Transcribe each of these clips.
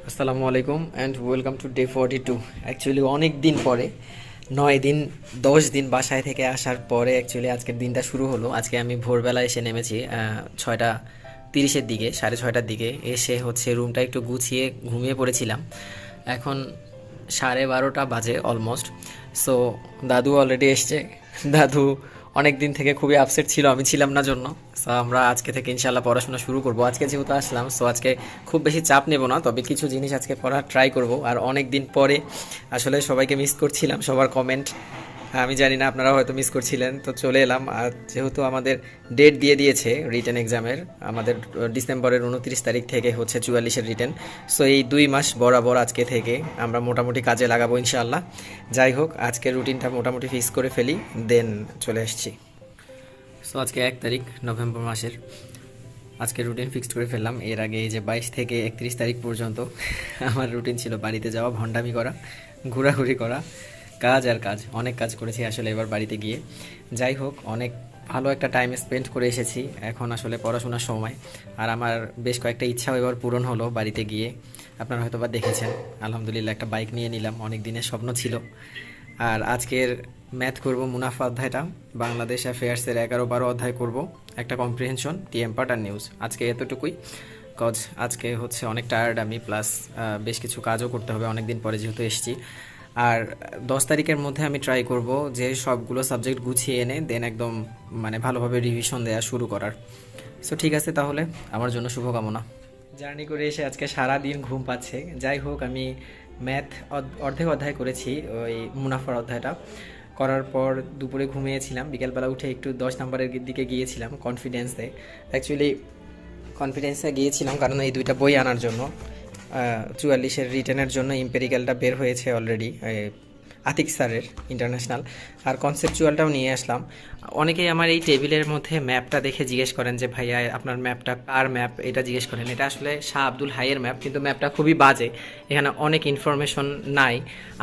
আসসালামু আলাইকুম and welcome to day 42। Actually অনেক দিন পরে 9 দিন 10 দিন বাসায় থেকে আসার পরে অ্যাকচুয়ালি আজকের দিনটা শুরু হলো। আজকে আমি ভোরবেলা এসে নেমেছি 6:30-এর দিকে, 6:30টার দিকে এসে হচ্ছে রুমটা একটু গুছিয়ে ঘুমিয়ে পড়েছিলাম। এখন 12:30 বাজে অলমোস্ট। সো দাদু অলরেডি এসছে। দাদু অনেক দিন থেকে খুবই আপসেট ছিল আমি ছিলাম না জন্য। সো আমরা আজকে থেকে ইনশাল্লাহ পড়াশোনা শুরু করব। আজকে যেহেতু আসলাম, সো আজকে খুব বেশি চাপ নেব না, তবে কিছু জিনিস আজকে পড়ার ট্রাই করব। আর অনেক দিন পরে আসলে সবাইকে মিস করছিলাম, সবার কমেন্ট আমি জানি না আপনারা হয়তো মিস করছিলেন, তো চলে এলাম। আর যেহেতু আমাদের ডেট দিয়ে দিয়েছে রিটেন এক্সামের, আমাদের ডিসেম্বরের 29 তারিখ থেকে হচ্ছে 44-এর রিটেন। সো এই 2 মাস বরাবর আজকে থেকে আমরা মোটামুটি কাজে লাগাবো ইনশাআল্লাহ। যাই হোক, আজকের রুটিনটা মোটামুটি ফিক্স করে ফেলি, দেন চলে আসছি। সো আজকে 1 তারিখ নভেম্বর মাসের, আজকে রুটিন ফিক্সড করে ফেললাম। এর আগে এই যে 22 থেকে 31 তারিখ পর্যন্ত আমার রুটিন ছিল বাড়িতে যাওয়া, ভণ্ডামি করা, ঘোরাঘুরি করা, কাজ আর কাজ, অনেক কাজ করেছি আসলে এবার বাড়িতে গিয়ে। যাই হোক, অনেক ভালো একটা টাইম স্পেন্ড করে এসেছি। এখন আসলে পড়াশোনার সময়, আর আমার বেশ কয়েকটা ইচ্ছাও এবার পূরণ হলো বাড়িতে গিয়ে। আপনারা হয়তো বা দেখেছেন, আলহামদুলিল্লাহ একটা বাইক নিয়ে নিলাম, অনেক দিনের স্বপ্ন ছিল। আর আজকের ম্যাথ করব মুনাফা অধ্যায়টা, বাংলাদেশ অ্যাফেয়ার্সের 11-12 অধ্যায় করব, একটা কম্প্রিহেনশন, টিএম পার্ট আর নিউজ। আজকে এতটুকুই কজ আজকে হচ্ছে অনেক টায়ার্ড আমি, প্লাস বেশ কিছু কাজও করতে হবে অনেক দিন পরে যেহেতু এসেছি। আর 10 তারিখের মধ্যে আমি ট্রাই করব যে সবগুলো সাবজেক্ট গুছিয়ে এনে দেন একদম মানে ভালোভাবে রিভিশন দেওয়া শুরু করার। সো ঠিক আছে, তাহলে আমার জন্য শুভকামনা। জার্নি করে এসে আজকে সারা দিন ঘুম পাচ্ছে। যাই হোক, আমি ম্যাথ অর্ধেক অধ্যায় করেছি, ওই মুনাফার অধ্যায়টা করার পর দুপুরে ঘুমিয়েছিলাম, বিকেলবেলা উঠে একটু 10 নম্বরের দিকে গিয়েছিলাম কনফিডেন্সে। অ্যাকচুয়ালি কনফিডেন্সে গিয়েছিলাম কারণ এই দুইটা বই আনার জন্য। 44-এর রিটেনের জন্য ইম্পেরিক্যালটা বের হয়েছে অলরেডি, আতিক স্যারের ইন্টারন্যাশনাল, আর কনসেপচুয়ালটাও নিয়ে আসলাম। অনেকেই আমার এই টেবিলের মধ্যে ম্যাপটা দেখে জিজ্ঞেস করেন যে ভাইয়া আপনার ম্যাপটা কার ম্যাপ, এটা জিজ্ঞেস করেন। এটা আসলে শাহ আব্দুল হাইয়ের ম্যাপ, কিন্তু ম্যাপটা খুবই বাজে, এখানে অনেক ইনফরমেশন নাই।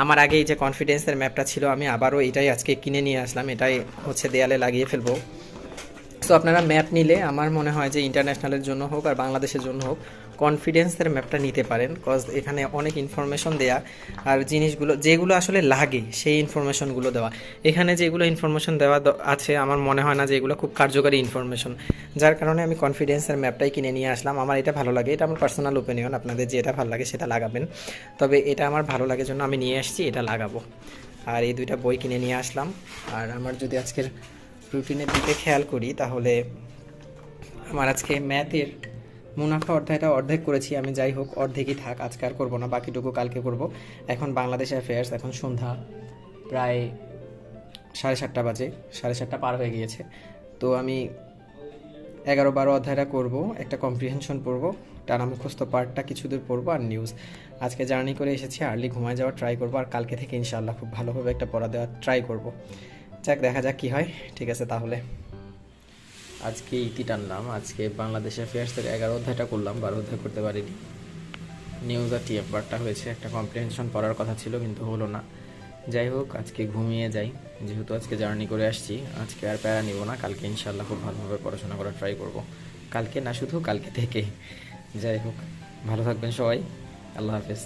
আমার আগে এই যে কনফিডেন্সের ম্যাপটা ছিল, আমি আবারও এটাই আজকে কিনে নিয়ে আসলাম, এটাই হচ্ছে দেয়ালে লাগিয়ে ফেলবো। সো আপনারা ম্যাপ নিলে আমার মনে হয় যে ইন্টারন্যাশনালের জন্য হোক আর বাংলাদেশের জন্য হোক, কনফিডেন্সের ম্যাপটা নিতে পারেন, কজ এখানে অনেক ইনফরমেশন দেয়া, আর জিনিসগুলো যেগুলো আসলে লাগে সেই ইনফরমেশনগুলো দেওয়া। এখানে যেগুলো ইনফরমেশন দেওয়া আছে আমার মনে হয় না যে এগুলো খুব কার্যকারী ইনফরমেশন, যার কারণে আমি কনফিডেন্সের ম্যাপটাই কিনে নিয়ে আসলাম। আমার এটা ভালো লাগে, এটা আমার পার্সোনাল ওপিনিয়ন, আপনাদের যেটা ভালো লাগে সেটা লাগাবেন, তবে এটা আমার ভালো লাগে জন্য আমি নিয়ে আসছি, এটা লাগাবো। আর এই দুইটা বই কিনে নিয়ে আসলাম। আর আমার যদি আজকের রুটিনের দিকে খেয়াল করি, তাহলে আমার আজকে ম্যাথের মুনাফা অধ্যায়টা অর্ধেক করেছি আমি। যাই হোক, অর্ধেকই থাক, আজকে আর করবো না, বাকিটুকু কালকে করব। এখন বাংলাদেশ অ্যাফেয়ার্স, এখন সন্ধ্যা প্রায় 7:30 বাজে, 7:30 পার হয়ে গিয়েছে। তো আমি 11-12 অধ্যায়টা করব, একটা কম্প্রিহেনশন পড়বো, টানা মুখস্থ পার্টটা কিছু দূর পড়বো, আর নিউজ। আজকে জার্নি করে এসেছি, আর্লি ঘুমায় যাওয়ার ট্রাই করবো, আর কালকে থেকে ইনশাআল্লাহ খুব ভালোভাবে একটা পড়া দেওয়ার ট্রাই করব। যাক, দেখা যাক কী হয়। ঠিক আছে, তাহলে আজকে ইতি টানলাম। আজকে বাংলাদেশ অ্যাফেয়ার্সের 11 অধ্যায়টা করলাম, 12 অধ্যায় করতে পারিনি। নিউজ আর টিএফ পার্টটা হয়েছে, একটা কম্প্রিহেনশন পড়ার কথা ছিল কিন্তু হলো না। যাই হোক, আজকে ঘুমিয়ে যাই, যেহেতু আজকে জার্নি করে আসছি। আজকে আর প্যারা নিব না, কালকে ইনশাল্লাহ খুব ভালোভাবে পড়াশোনা করার ট্রাই করব। কালকে না, শুধু কালকে থেকে। যাই হোক, ভালো থাকবেন সবাই, আল্লাহ হাফেজ।